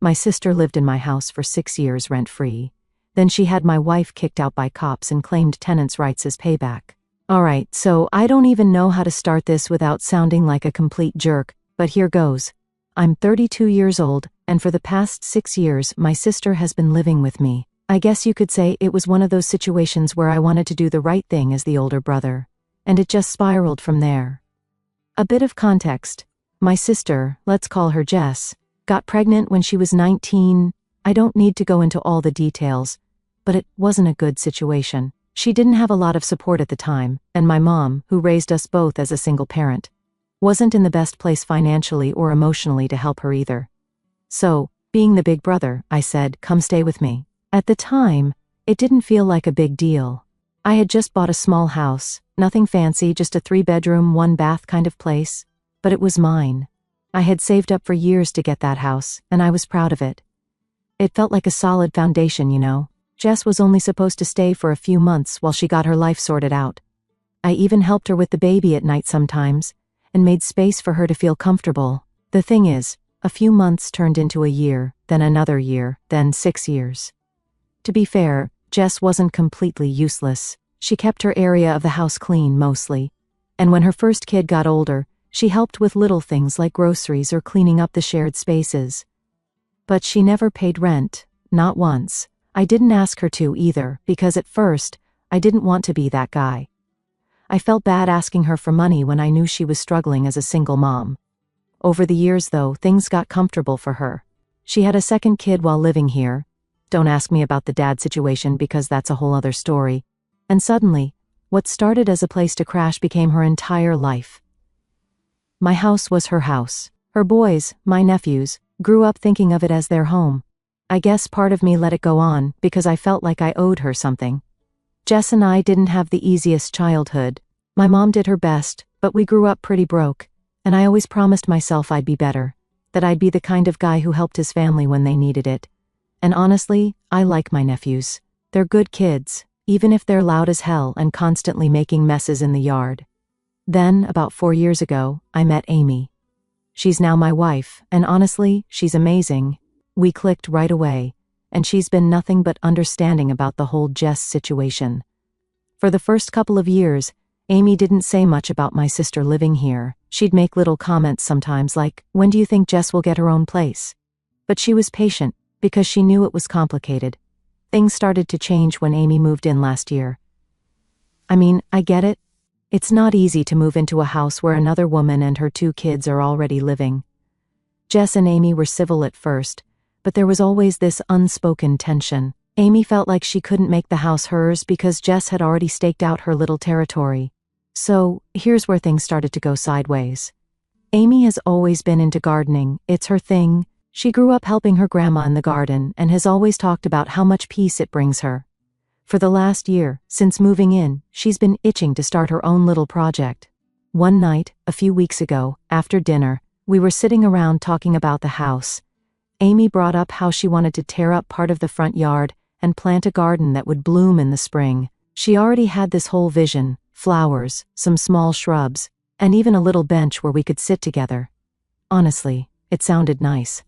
My sister lived in my house for 6 years rent-free. Then she had my wife kicked out by cops and claimed tenants' rights as payback. Alright, so I don't even know how to start this without sounding like a complete jerk, but here goes. I'm 32 years old, and for the past 6 years my sister has been living with me. I guess you could say it was one of those situations where I wanted to do the right thing as the older brother. And it just spiraled from there. A bit of context. My sister, let's call her Jess, got pregnant when she was 19. I don't need to go into all the details, but it wasn't a good situation. She didn't have a lot of support at the time, and my mom, who raised us both as a single parent, wasn't in the best place financially or emotionally to help her either. So, being the big brother, I said, "Come stay with me." At the time, it didn't feel like a big deal. I had just bought a small house, nothing fancy, just a 3-bedroom, 1-bath kind of place, but it was mine. I had saved up for years to get that house, and I was proud of it. It felt like a solid foundation, you know. Jess was only supposed to stay for a few months while she got her life sorted out. I even helped her with the baby at night sometimes, and made space for her to feel comfortable. The thing is, a few months turned into a year, then another year, then 6 years. To be fair, Jess wasn't completely useless. She kept her area of the house clean mostly, and when her first kid got older, she helped with little things like groceries or cleaning up the shared spaces. But she never paid rent, not once. I didn't ask her to either, because at first, I didn't want to be that guy. I felt bad asking her for money when I knew she was struggling as a single mom. Over the years though, things got comfortable for her. She had a second kid while living here. Don't ask me about the dad situation because that's a whole other story. And suddenly, what started as a place to crash became her entire life. My house was her house. Her boys, my nephews, grew up thinking of it as their home. I guess part of me let it go on because I felt like I owed her something. Jess and I didn't have the easiest childhood. My mom did her best, but we grew up pretty broke, and I always promised myself I'd be better, that I'd be the kind of guy who helped his family when they needed it. And honestly, I like my nephews. They're good kids, even if they're loud as hell and constantly making messes in the yard. Then, about 4 years ago, I met Amy. She's now my wife, and honestly, she's amazing. We clicked right away, and she's been nothing but understanding about the whole Jess situation. For the first couple of years, Amy didn't say much about my sister living here. She'd make little comments sometimes like, "When do you think Jess will get her own place?" But she was patient, because she knew it was complicated. Things started to change when Amy moved in last year. I mean, I get it. It's not easy to move into a house where another woman and her 2 kids are already living. Jess and Amy were civil at first, but there was always this unspoken tension. Amy felt like she couldn't make the house hers because Jess had already staked out her little territory. So, here's where things started to go sideways. Amy has always been into gardening, it's her thing. She grew up helping her grandma in the garden and has always talked about how much peace it brings her. For the last year, since moving in, she's been itching to start her own little project. One night, a few weeks ago, after dinner, we were sitting around talking about the house. Amy brought up how she wanted to tear up part of the front yard and plant a garden that would bloom in the spring. She already had this whole vision, flowers, some small shrubs, and even a little bench where we could sit together. Honestly, it sounded nice.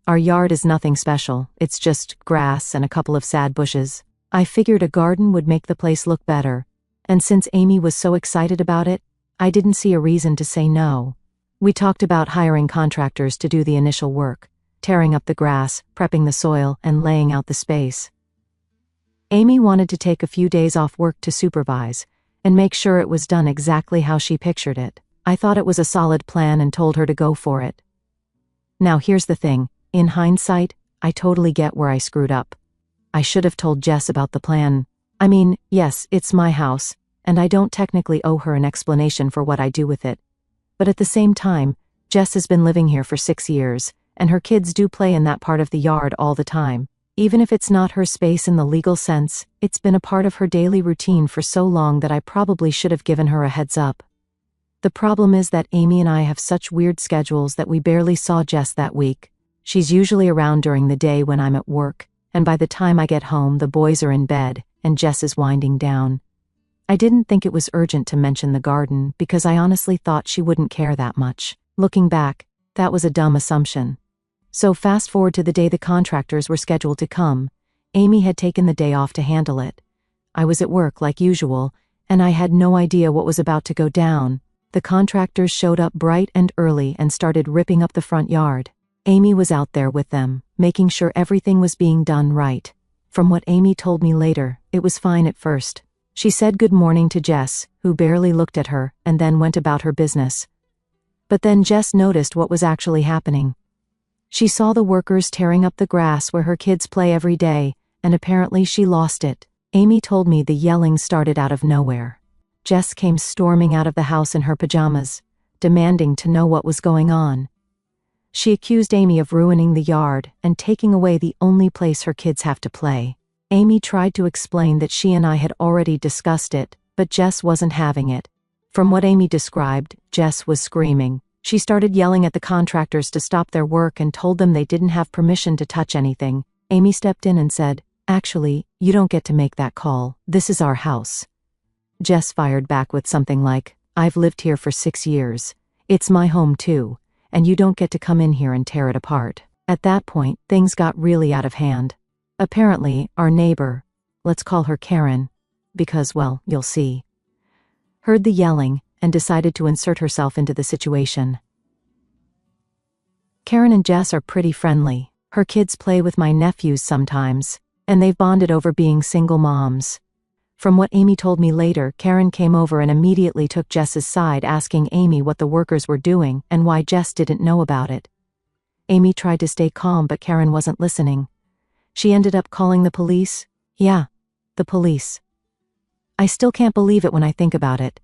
Our yard is nothing special, it's just grass and a couple of sad bushes. I figured a garden would make the place look better, and since Amy was so excited about it, I didn't see a reason to say no. We talked about hiring contractors to do the initial work, tearing up the grass, prepping the soil, and laying out the space. Amy wanted to take a few days off work to supervise, and make sure it was done exactly how she pictured it. I thought it was a solid plan and told her to go for it. Now here's the thing, in hindsight, I totally get where I screwed up. I should have told Jess about the plan. I mean, yes, it's my house, and I don't technically owe her an explanation for what I do with it. But at the same time, Jess has been living here for 6 years, and her kids do play in that part of the yard all the time. Even if it's not her space in the legal sense, it's been a part of her daily routine for so long that I probably should have given her a heads up. The problem is that Amy and I have such weird schedules that we barely saw Jess that week. She's usually around during the day when I'm at work, and by the time I get home the boys are in bed, and Jess is winding down. I didn't think it was urgent to mention the garden because I honestly thought she wouldn't care that much. Looking back, that was a dumb assumption. So fast forward to the day the contractors were scheduled to come. Amy had taken the day off to handle it. I was at work like usual, and I had no idea what was about to go down. The contractors showed up bright and early and started ripping up the front yard. Amy was out there with them, making sure everything was being done right. From what Amy told me later, it was fine at first. She said good morning to Jess, who barely looked at her, and then went about her business. But then Jess noticed what was actually happening. She saw the workers tearing up the grass where her kids play every day, and apparently she lost it. Amy told me the yelling started out of nowhere. Jess came storming out of the house in her pajamas, demanding to know what was going on. She accused Amy of ruining the yard and taking away the only place her kids have to play. Amy tried to explain that she and I had already discussed it, but Jess wasn't having it. From what Amy described, Jess was screaming. She started yelling at the contractors to stop their work and told them they didn't have permission to touch anything. Amy stepped in and said, "Actually, you don't get to make that call. This is our house." Jess fired back with something like, "I've lived here for 6 years. It's my home too, and you don't get to come in here and tear it apart." At that point, things got really out of hand. Apparently, our neighbor, let's call her Karen, because, well, you'll see, heard the yelling and decided to insert herself into the situation. Karen and Jess are pretty friendly. Her kids play with my nephews sometimes, and they've bonded over being single moms. From what Amy told me later, Karen came over and immediately took Jess's side, asking Amy what the workers were doing and why Jess didn't know about it. Amy tried to stay calm, but Karen wasn't listening. She ended up calling the police. Yeah, the police. I still can't believe it when I think about it.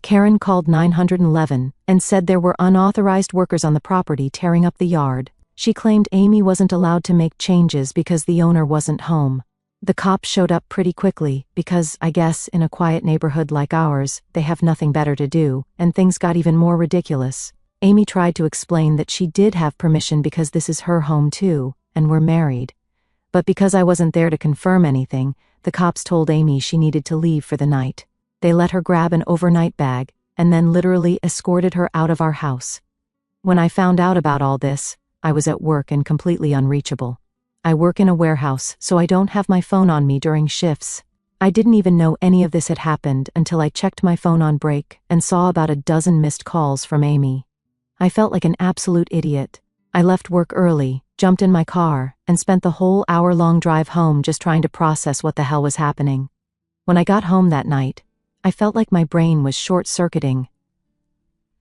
Karen called 911 and said there were unauthorized workers on the property tearing up the yard. She claimed Amy wasn't allowed to make changes because the owner wasn't home. The cops showed up pretty quickly because, I guess, in a quiet neighborhood like ours, they have nothing better to do, and things got even more ridiculous. Amy tried to explain that she did have permission because this is her home too, and we're married. But because I wasn't there to confirm anything, the cops told Amy she needed to leave for the night. They let her grab an overnight bag, and then literally escorted her out of our house. When I found out about all this, I was at work and completely unreachable. I work in a warehouse, so I don't have my phone on me during shifts. I didn't even know any of this had happened until I checked my phone on break and saw about a dozen missed calls from Amy. I felt like an absolute idiot. I left work early, jumped in my car, and spent the whole hour-long drive home just trying to process what the hell was happening. When I got home that night, I felt like my brain was short-circuiting.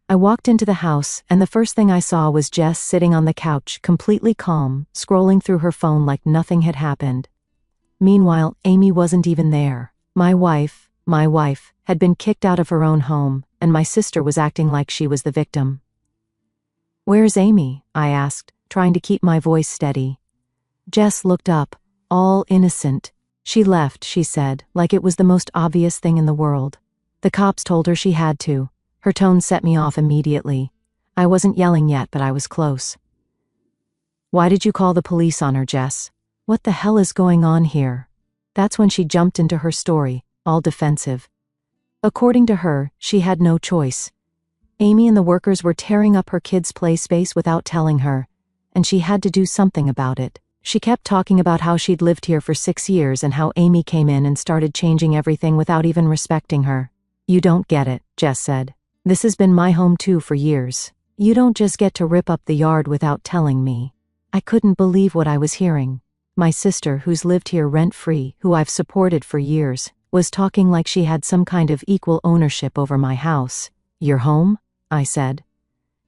I walked into the house, and the first thing I saw was Jess sitting on the couch, completely calm, scrolling through her phone like nothing had happened. Meanwhile, Amy wasn't even there. My wife, had been kicked out of her own home, and my sister was acting like she was the victim. "Where's Amy?" I asked, trying to keep my voice steady. Jess looked up, all innocent. "She left," she said, like it was the most obvious thing in the world. The cops told her she had to. Her tone set me off immediately. I wasn't yelling yet, but I was close. "Why did you call the police on her, Jess? What the hell is going on here?" That's when she jumped into her story, all defensive. According to her, she had no choice. Amy and the workers were tearing up her kids' play space without telling her, and she had to do something about it. She kept talking about how she'd lived here for 6 years and how Amy came in and started changing everything without even respecting her. "You don't get it," Jess said. "This has been my home too for years. You don't just get to rip up the yard without telling me." I couldn't believe what I was hearing. My sister, who's lived here rent-free, who I've supported for years, was talking like she had some kind of equal ownership over my house. "Your home?" I said.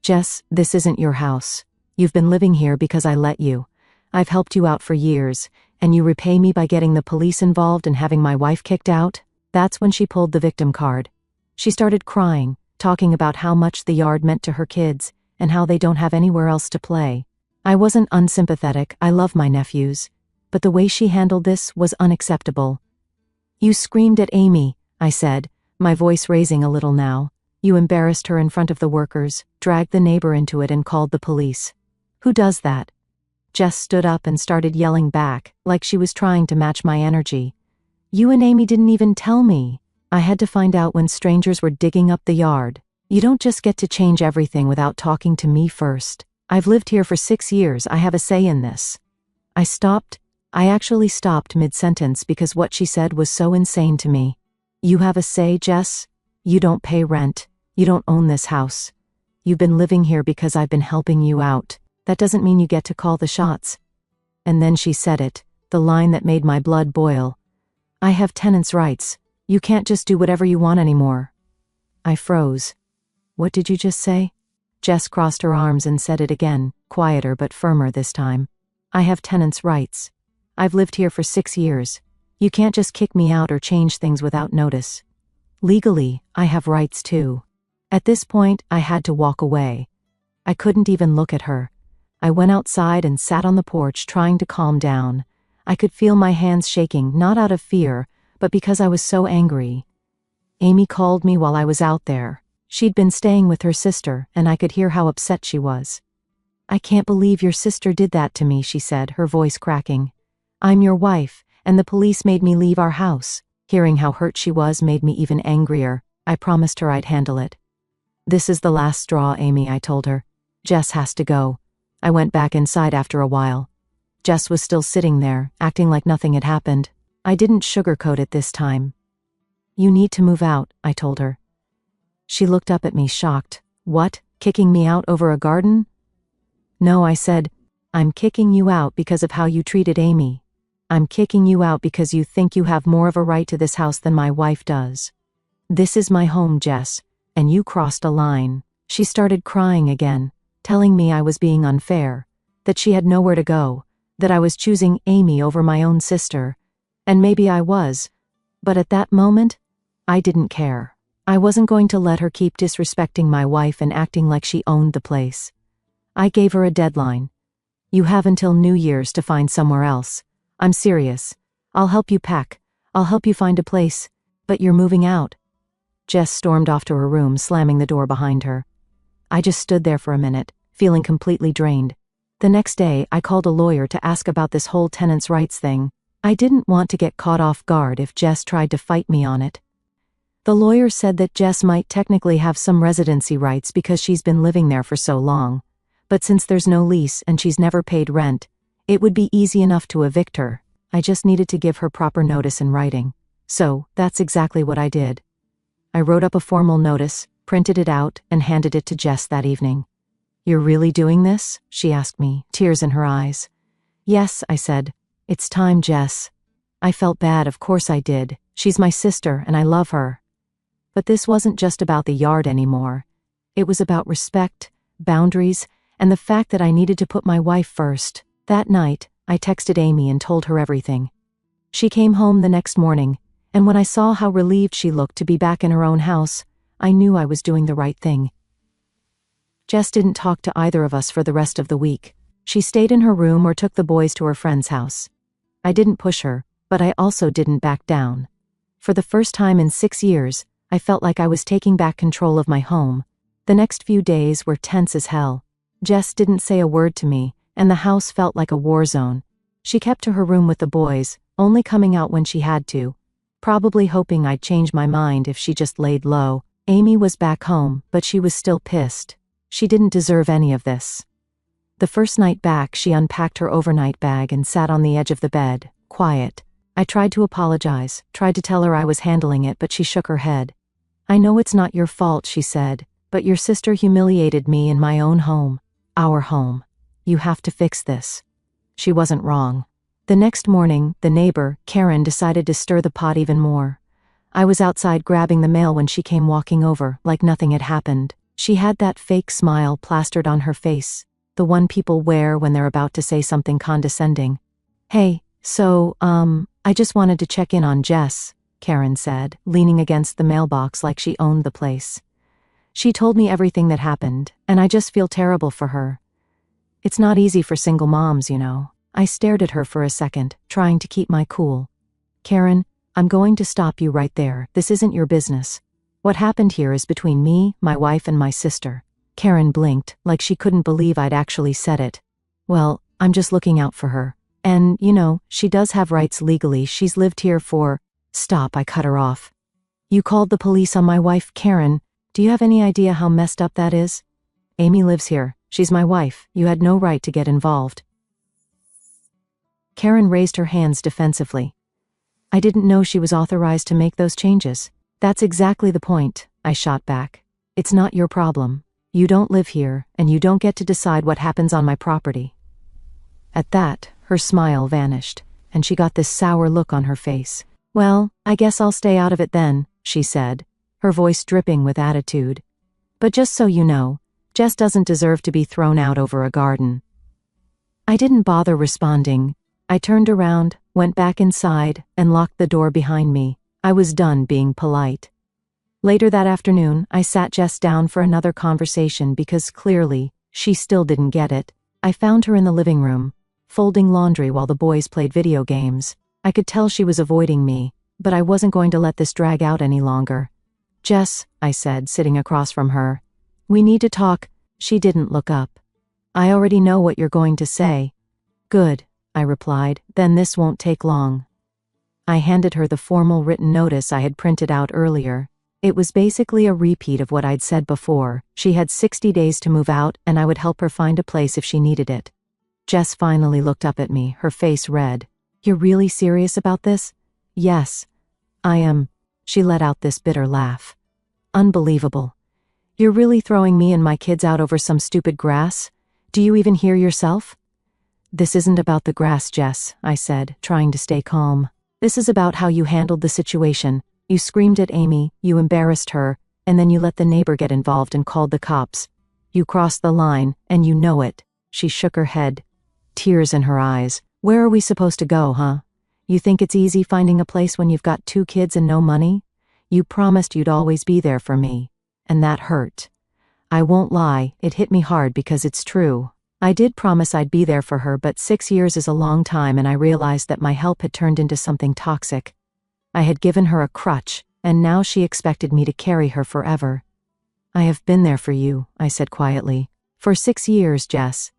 "Jess, this isn't your house. You've been living here because I let you. I've helped you out for years, and you repay me by getting the police involved and having my wife kicked out?" That's when she pulled the victim card. She started crying, talking about how much the yard meant to her kids, and how they don't have anywhere else to play. I wasn't unsympathetic, I love my nephews, but the way she handled this was unacceptable. "You screamed at Amy," I said, my voice raising a little now. "You embarrassed her in front of the workers, dragged the neighbor into it and called the police. Who does that?" Jess stood up and started yelling back, like she was trying to match my energy. "You and Amy didn't even tell me. I had to find out when strangers were digging up the yard. You don't just get to change everything without talking to me first." I've lived here for 6 years, I have a say in this. I actually stopped mid-sentence because what she said was so insane to me. You have a say, Jess? You don't pay rent. You don't own this house. You've been living here because I've been helping you out. That doesn't mean you get to call the shots. And then she said it, the line that made my blood boil. I have tenants' rights. You can't just do whatever you want anymore. I froze. What did you just say? Jess crossed her arms and said it again, quieter but firmer this time. I have tenants' rights. I've lived here for 6 years. You can't just kick me out or change things without notice. Legally, I have rights too. At this point, I had to walk away. I couldn't even look at her. I went outside and sat on the porch trying to calm down. I could feel my hands shaking, not out of fear, but because I was so angry. Amy called me while I was out there. She'd been staying with her sister, and I could hear how upset she was. I can't believe your sister did that to me, she said, her voice cracking. I'm your wife, and the police made me leave our house. Hearing how hurt she was made me even angrier. I promised her I'd handle it. This is the last straw, Amy, I told her. Jess has to go. I went back inside after a while. Jess was still sitting there, acting like nothing had happened. I didn't sugarcoat it this time. You need to move out, I told her. She looked up at me, shocked. What? Kicking me out over a garden? No, I said. I'm kicking you out because of how you treated Amy. I'm kicking you out because you think you have more of a right to this house than my wife does. This is my home, Jess, and you crossed a line. She started crying again, telling me I was being unfair, that she had nowhere to go, that I was choosing Amy over my own sister. And maybe I was, but at that moment, I didn't care. I wasn't going to let her keep disrespecting my wife and acting like she owned the place. I gave her a deadline. You have until New Year's to find somewhere else. I'm serious. I'll help you pack. I'll help you find a place. But you're moving out. Jess stormed off to her room, slamming the door behind her. I just stood there for a minute, feeling completely drained. The next day, I called a lawyer to ask about this whole tenants' rights thing. I didn't want to get caught off guard if Jess tried to fight me on it. The lawyer said that Jess might technically have some residency rights because she's been living there for so long. But since there's no lease and she's never paid rent, it would be easy enough to evict her. I just needed to give her proper notice in writing. So, that's exactly what I did. I wrote up a formal notice, printed it out, and handed it to Jess that evening. You're really doing this? She asked me, tears in her eyes. Yes, I said. It's time, Jess. I felt bad, of course I did. She's my sister, and I love her. But this wasn't just about the yard anymore. It was about respect, boundaries, and the fact that I needed to put my wife first. That night, I texted Amy and told her everything. She came home the next morning, and when I saw how relieved she looked to be back in her own house, I knew I was doing the right thing. Jess didn't talk to either of us for the rest of the week. She stayed in her room or took the boys to her friend's house. I didn't push her, but I also didn't back down. For the first time in 6 years, I felt like I was taking back control of my home. The next few days were tense as hell. Jess didn't say a word to me, and the house felt like a war zone. She kept to her room with the boys, only coming out when she had to, probably hoping I'd change my mind if she just laid low. Amy was back home, but she was still pissed. She didn't deserve any of this. The first night back, she unpacked her overnight bag and sat on the edge of the bed, quiet. I tried to apologize, tried to tell her I was handling it, but she shook her head. I know it's not your fault, she said, but your sister humiliated me in my own home. Our home. You have to fix this. She wasn't wrong. The next morning, the neighbor, Karen, decided to stir the pot even more. I was outside grabbing the mail when she came walking over, like nothing had happened. She had that fake smile plastered on her face, the one people wear when they're about to say something condescending. Hey, so, I just wanted to check in on Jess, Karen said, leaning against the mailbox like she owned the place. She told me everything that happened, and I just feel terrible for her. It's not easy for single moms, you know. I stared at her for a second, trying to keep my cool. Karen, I'm going to stop you right there. This isn't your business. What happened here is between me, my wife, and my sister. Karen blinked, like she couldn't believe I'd actually said it. Well, I'm just looking out for her. And, you know, she does have rights legally. She's lived here for... Stop, I cut her off. You called the police on my wife, Karen. Do you have any idea how messed up that is? Amy lives here. She's my wife. You had no right to get involved. Karen raised her hands defensively. I didn't know she was authorized to make those changes. That's exactly the point, I shot back. It's not your problem. You don't live here, and you don't get to decide what happens on my property. At that, her smile vanished, and she got this sour look on her face. Well, I guess I'll stay out of it then, she said, her voice dripping with attitude. But just so you know, Jess doesn't deserve to be thrown out over a garden. I didn't bother responding. I turned around, went back inside, and locked the door behind me. I was done being polite. Later that afternoon, I sat Jess down for another conversation because clearly, she still didn't get it. I found her in the living room, folding laundry while the boys played video games. I could tell she was avoiding me, but I wasn't going to let this drag out any longer. Jess, I said, sitting across from her. We need to talk. She didn't look up. I already know what you're going to say. Good, I replied, then this won't take long. I handed her the formal written notice I had printed out earlier. It was basically a repeat of what I'd said before. She had 60 days to move out, and I would help her find a place if she needed it. Jess finally looked up at me, her face red. You're really serious about this? Yes, I am. She let out this bitter laugh. Unbelievable. You're really throwing me and my kids out over some stupid grass? Do you even hear yourself? This isn't about the grass, Jess, I said, trying to stay calm. This is about how you handled the situation. You screamed at Amy, you embarrassed her, and then you let the neighbor get involved and called the cops. You crossed the line, and you know it. She shook her head, tears in her eyes. Where are we supposed to go, huh? You think it's easy finding a place when you've got 2 kids and no money? You promised you'd always be there for me, and that hurt. I won't lie, it hit me hard because it's true. I did promise I'd be there for her, but 6 years is a long time, and I realized that my help had turned into something toxic. I had given her a crutch, and now she expected me to carry her forever. I have been there for you, I said quietly. For 6 years, Jess.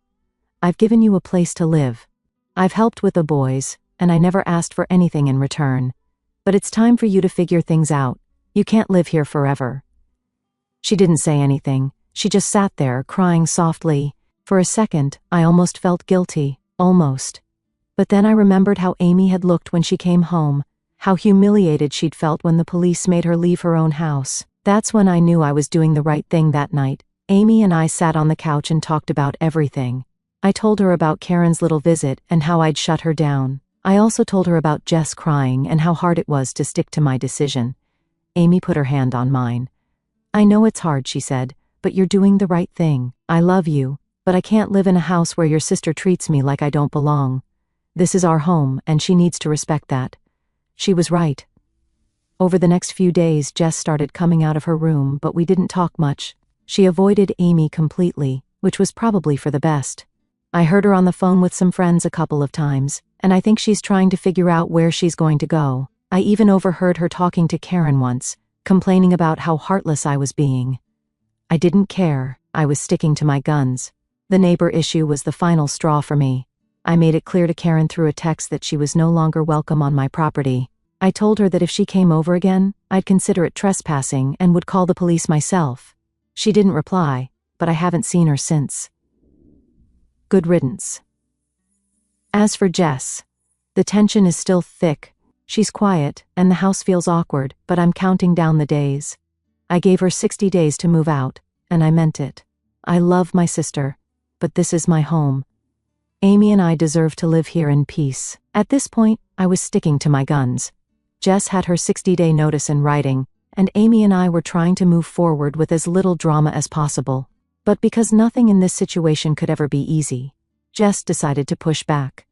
I've given you a place to live. I've helped with the boys, and I never asked for anything in return. But it's time for you to figure things out. You can't live here forever. She didn't say anything. She just sat there, crying softly. For a second, I almost felt guilty. Almost. But then I remembered how Amy had looked when she came home, how humiliated she'd felt when the police made her leave her own house. That's when I knew I was doing the right thing that night. Amy and I sat on the couch and talked about everything. I told her about Karen's little visit and how I'd shut her down. I also told her about Jess crying and how hard it was to stick to my decision. Amy put her hand on mine. I know it's hard, she said, but you're doing the right thing. I love you, but I can't live in a house where your sister treats me like I don't belong. This is our home, and she needs to respect that. She was right. Over the next few days, Jess started coming out of her room, but we didn't talk much. She avoided Amy completely, which was probably for the best. I heard her on the phone with some friends a couple of times, and I think she's trying to figure out where she's going to go. I even overheard her talking to Karen once, complaining about how heartless I was being. I didn't care. I was sticking to my guns. The neighbor issue was the final straw for me. I made it clear to Karen through a text that she was no longer welcome on my property. I told her that if she came over again, I'd consider it trespassing and would call the police myself. She didn't reply, but I haven't seen her since. Good riddance. As for Jess, the tension is still thick. She's quiet, and the house feels awkward, but I'm counting down the days. I gave her 60 days to move out, and I meant it. I love my sister, but this is my home. Amy and I deserve to live here in peace. At this point, I was sticking to my guns. Jess had her 60-day notice in writing, and Amy and I were trying to move forward with as little drama as possible. But because nothing in this situation could ever be easy, Jess decided to push back.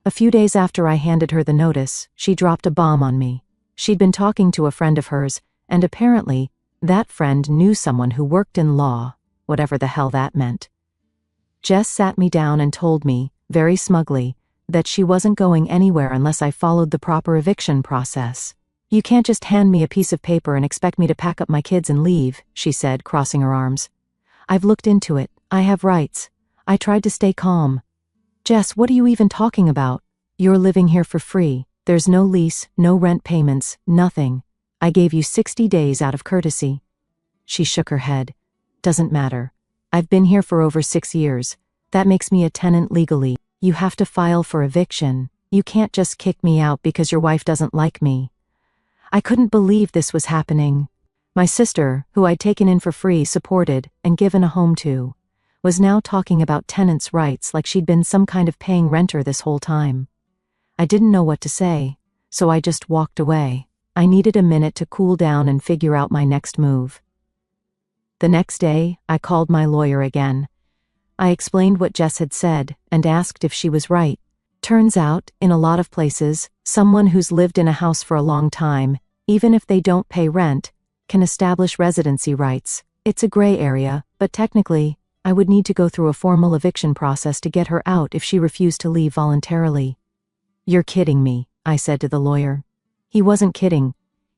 A few days after I handed her the notice, she dropped a bomb on me. She'd been talking to a friend of hers, and apparently, that friend knew someone who worked in law, whatever the hell that meant. Jess sat me down and told me, very smugly, that she wasn't going anywhere unless I followed the proper eviction process. You can't just hand me a piece of paper and expect me to pack up my kids and leave, she said, crossing her arms. I've looked into it. I have rights. I tried to stay calm. Jess, what are you even talking about? You're living here for free. There's no lease, no rent payments, nothing. I gave you 60 days out of courtesy. She shook her head. Doesn't matter. I've been here for over 6 years. That makes me a tenant legally. You have to file for eviction. You can't just kick me out because your wife doesn't like me." I couldn't believe this was happening. My sister, who I'd taken in for free, supported, and given a home to, was now talking about tenants' rights like she'd been some kind of paying renter this whole time. I didn't know what to say, so I just walked away. I needed a minute to cool down and figure out my next move. The next day, I called my lawyer again. I explained what Jess had said and asked if she was right. Turns out, in a lot of places, someone who's lived in a house for a long time, even if they don't pay rent, can establish residency rights. It's a gray area, but technically, I would need to go through a formal eviction process to get her out if she refused to leave voluntarily. "You're kidding me," I said to the lawyer. He wasn't kidding.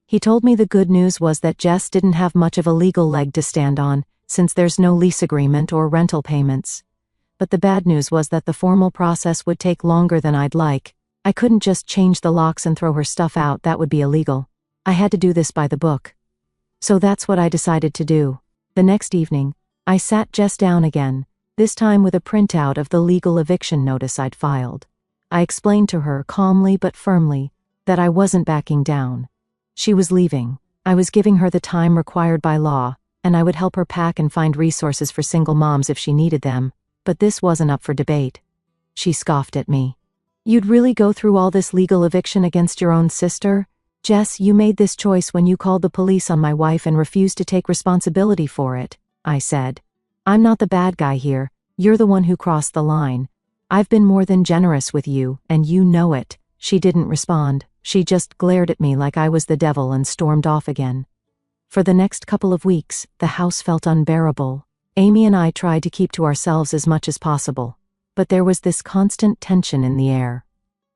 He told me the good news was that Jess didn't have much of a legal leg to stand on, since there's no lease agreement or rental payments. But the bad news was that the formal process would take longer than I'd like. I couldn't just change the locks and throw her stuff out, that would be illegal. I had to do this by the book. So that's what I decided to do. The next evening, I sat Jess down again, this time with a printout of the legal eviction notice I'd filed. I explained to her calmly but firmly that I wasn't backing down. She was leaving. I was giving her the time required by law, and I would help her pack and find resources for single moms if she needed them, but this wasn't up for debate. She scoffed at me. "You'd really go through all this legal eviction against your own sister? Jess, you made this choice when you called the police on my wife and refused to take responsibility for it," I said. "I'm not the bad guy here. You're the one who crossed the line. I've been more than generous with you, and you know it." She didn't respond. She just glared at me like I was the devil and stormed off again. For the next couple of weeks, the house felt unbearable. Amy and I tried to keep to ourselves as much as possible, but there was this constant tension in the air.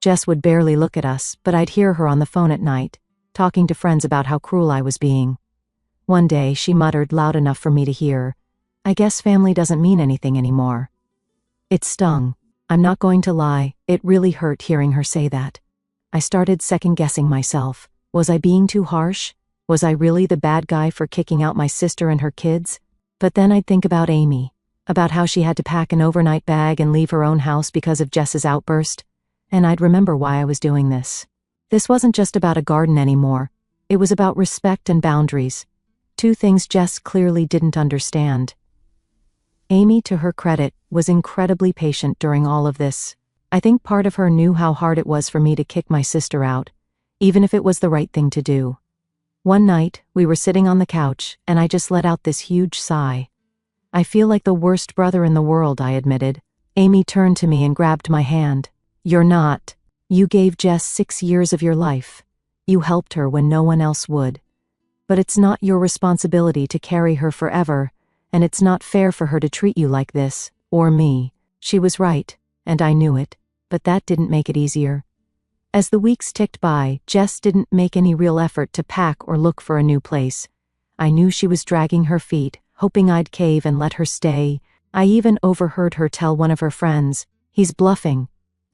Jess would barely look at us, but I'd hear her on the phone at night, talking to friends about how cruel I was being. One day, she muttered loud enough for me to hear, "I guess family doesn't mean anything anymore." It stung. I'm not going to lie, it really hurt hearing her say that. I started second-guessing myself. Was I being too harsh? Was I really the bad guy for kicking out my sister and her kids? But then I'd think about Amy, about how she had to pack an overnight bag and leave her own house because of Jess's outburst, and I'd remember why I was doing this. This wasn't just about a garden anymore. It was about respect and boundaries. Two things Jess clearly didn't understand. Amy, to her credit, was incredibly patient during all of this. I think part of her knew how hard it was for me to kick my sister out, even if it was the right thing to do. One night, we were sitting on the couch, and I just let out this huge sigh. "I feel like the worst brother in the world," I admitted. Amy turned to me and grabbed my hand. "You're not. You gave Jess 6 years of your life. You helped her when no one else would. But it's not your responsibility to carry her forever, and it's not fair for her to treat you like this, or me." She was right, and I knew it, but that didn't make it easier. As the weeks ticked by, Jess didn't make any real effort to pack or look for a new place. I knew she was dragging her feet, hoping I'd cave and let her stay. I even overheard her tell one of her friends, "He's bluffing.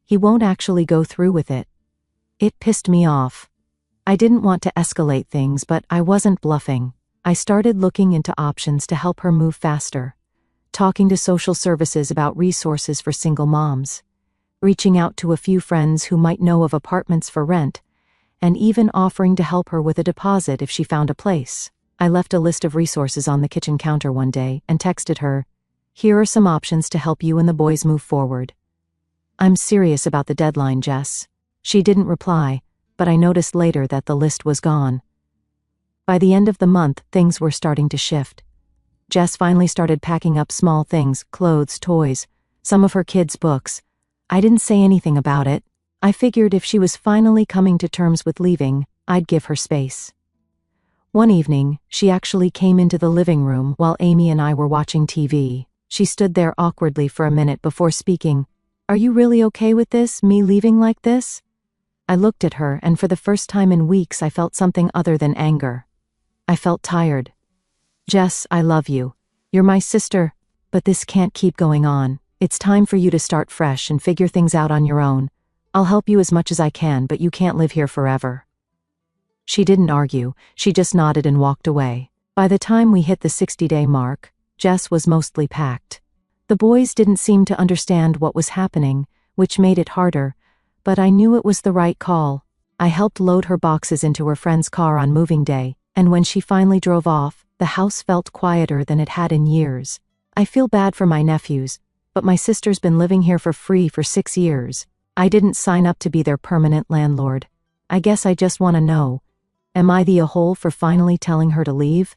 He won't actually go through with it." It pissed me off. I didn't want to escalate things, but I wasn't bluffing. I started looking into options to help her move faster, talking to social services about resources for single moms, reaching out to a few friends who might know of apartments for rent, and even offering to help her with a deposit if she found a place. I left a list of resources on the kitchen counter one day and texted her, "Here are some options to help you and the boys move forward. I'm serious about the deadline, Jess." She didn't reply, but I noticed later that the list was gone. By the end of the month, things were starting to shift. Jess finally started packing up small things, clothes, toys, some of her kids' books. I didn't say anything about it. I figured if she was finally coming to terms with leaving, I'd give her space. One evening, she actually came into the living room while Amy and I were watching TV. She stood there awkwardly for a minute before speaking. "Are you really okay with this, me leaving like this?" I looked at her, and for the first time in weeks I felt something other than anger. I felt tired. "Jess, I love you. You're my sister, but this can't keep going on. It's time for you to start fresh and figure things out on your own. I'll help you as much as I can, but you can't live here forever." She didn't argue, she just nodded and walked away. By the time we hit the 60-day mark, Jess was mostly packed. The boys didn't seem to understand what was happening, which made it harder, but I knew it was the right call. I helped load her boxes into her friend's car on moving day, and when she finally drove off, the house felt quieter than it had in years. I feel bad for my nephews, but my sister's been living here for free for 6 years. I didn't sign up to be their permanent landlord. I guess I just want to know, am I the a-hole for finally telling her to leave?